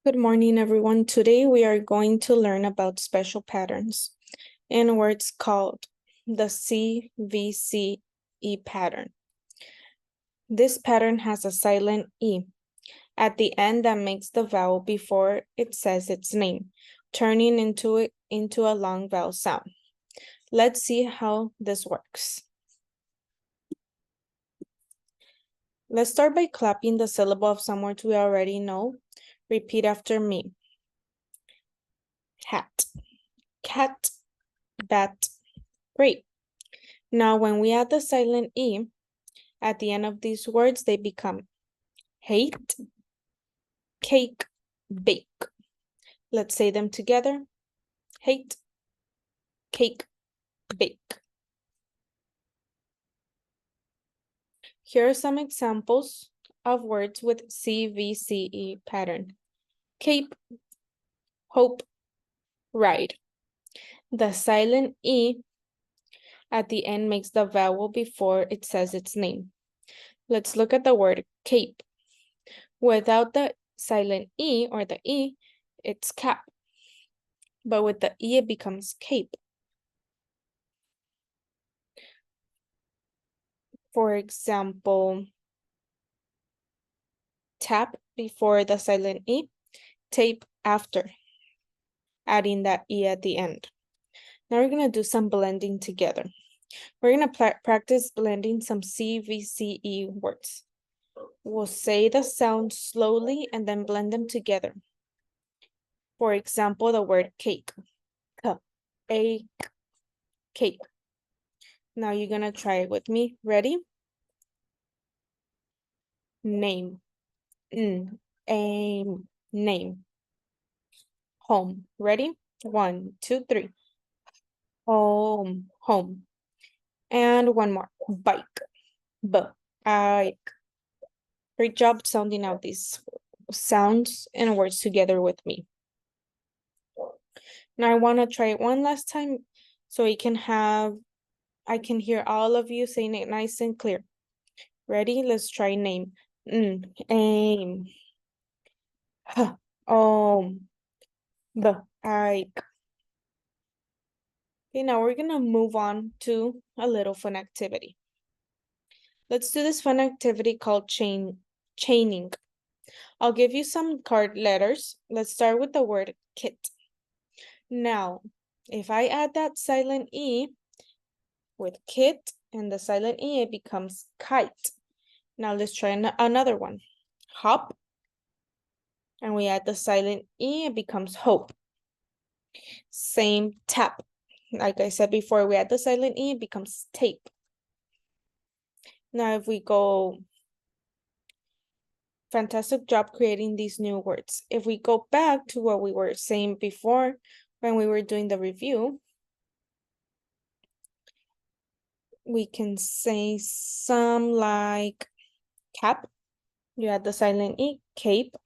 Good morning, everyone. Today we are going to learn about special patterns in words called the CVCE pattern. This pattern has a silent E at the end that makes the vowel before it says its name, turning into a long vowel sound. Let's see how this works. Let's start by clapping the syllable of some words we already know. Repeat after me. Hat, cat, bat. Great. Now, when we add the silent E at the end of these words, they become hate, cake, bake. Let's say them together. Hate, cake, bake. Here are some examples of words with CVCE pattern. Cape, hope, ride. The silent E at the end makes the vowel before it says its name. Let's look at the word cape. Without the silent E or the E, it's cap. But with the E, it becomes cape. For example, tap before the silent E, tape after, adding that E at the end. Now we're going to do some blending together. We're going to practice blending some CVCE words. We'll say the sound slowly and then blend them together. For example, the word cake. A cake. Now you're going to try it with me. Ready? Name. Aim. Name. Home. Ready? 1, 2, 3. Home. Home. And one more. Bike. Bike. Great job sounding out these sounds and words together with me. Now I want to try it one last time so I can hear all of you saying it nice and clear. Ready? Let's try name. Aim. Bike. Okay, now we're gonna move on to a little fun activity. Let's do this fun activity called chaining. I'll give you some card letters. Let's start with the word kit. Now, if I add that silent E with kit and the silent E, it becomes kite. Now let's try another one. Hop. And we add the silent E, it becomes hope. Same tap. Like I said before, we add the silent E, it becomes tape. Now if we go, fantastic job creating these new words. If we go back to what we were saying before when we were doing the review, we can say some like cap. You add the silent E, cape.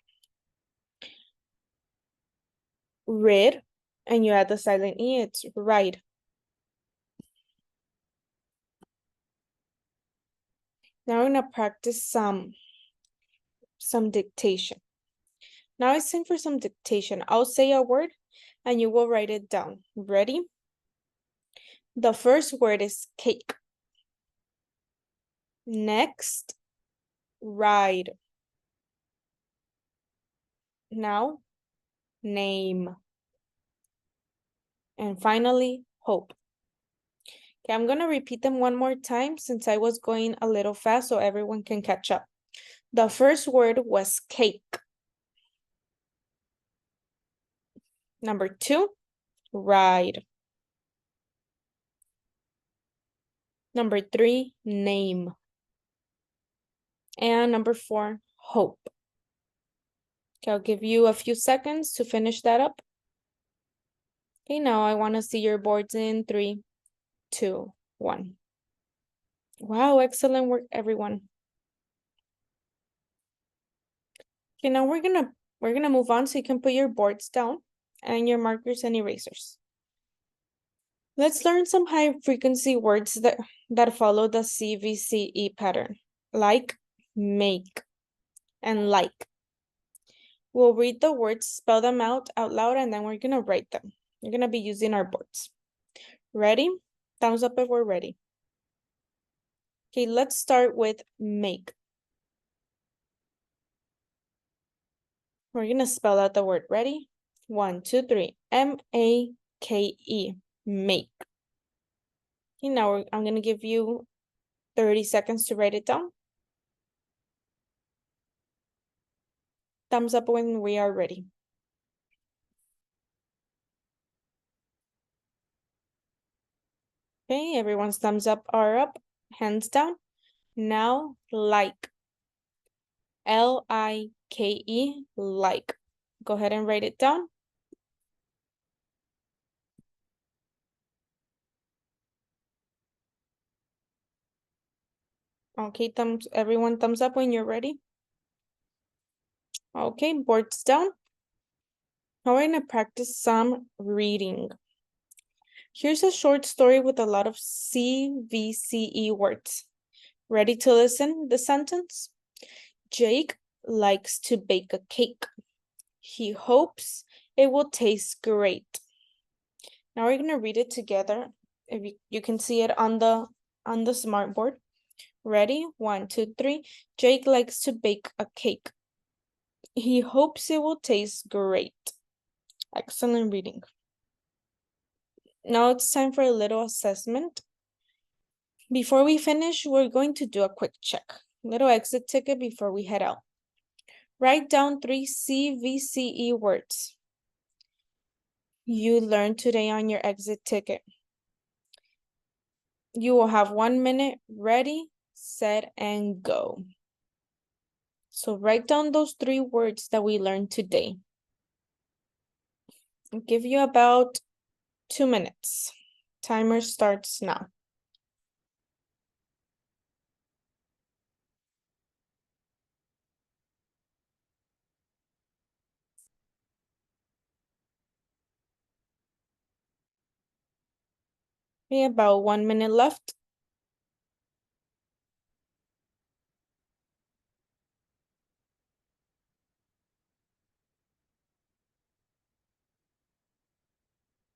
Rid, and you add the silent E, it's ride. Now we're gonna practice some dictation. Now it's time for some dictation. I'll say a word and you will write it down. Ready? The first word is cake. Next, ride. Now, name. And finally, hope. Okay, I'm gonna repeat them one more time since I was going a little fast so everyone can catch up. The first word was cake. Number 2, ride. Number 3, name. And number 4, hope. Okay, I'll give you a few seconds to finish that up. Okay, now I want to see your boards in 3, 2, 1. Wow, excellent work, everyone. Okay, now we're gonna move on so you can put your boards down and your markers and erasers. Let's learn some high frequency words that follow the CVCE pattern, like, make, and like. We'll read the words, spell them out loud, and then we're gonna write them. We're gonna be using our boards. Ready? Thumbs up if we're ready. Okay, let's start with make. We're gonna spell out the word. Ready? 1, 2, 3. M-A-K-E. Make. Okay, now I'm gonna give you 30 seconds to write it down. Thumbs up when we are ready. Okay, everyone's thumbs up are up, hands down. Now, like. L-I-K-E, like. Go ahead and write it down. Okay, everyone thumbs up when you're ready. Okay, boards down. Now we're gonna practice some reading. Here's a short story with a lot of CVCE words. Ready to listen the sentence? Jake likes to bake a cake. He hopes it will taste great. Now we're gonna read it together. If you can see it on the smartboard. Ready? 1, 2, 3. Jake likes to bake a cake. He hopes it will taste great. Excellent reading. Now it's time for a little assessment. Before we finish, we're going to do a quick check. Little exit ticket before we head out. Write down 3 CVCE words you learned today on your exit ticket. You will have 1 minute. Ready, set, and go. So write down those 3 words that we learned today. I'll give you about 2 minutes. Timer starts now. Okay, about 1 minute left.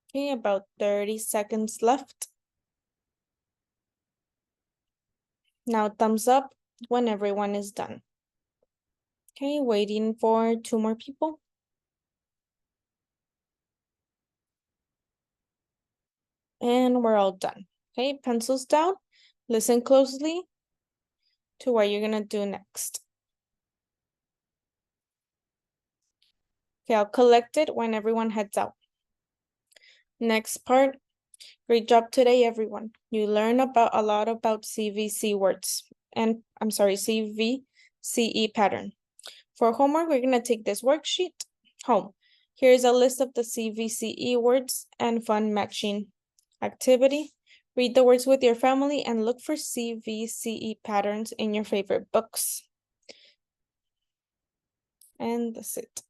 Okay, about 30 seconds left. Now thumbs up when everyone is done. Okay, waiting for 2 more people. And we're all done. Okay, pencils down. Listen closely to what you're gonna do next. Okay, I'll collect it when everyone heads out. Next part. Great job today, everyone. You learned a lot about CVC words and CVCE pattern. For homework, we're gonna take this worksheet home. Here's a list of the CVCE words and fun matching activity. Read the words with your family and look for CVCE patterns in your favorite books. And that's it.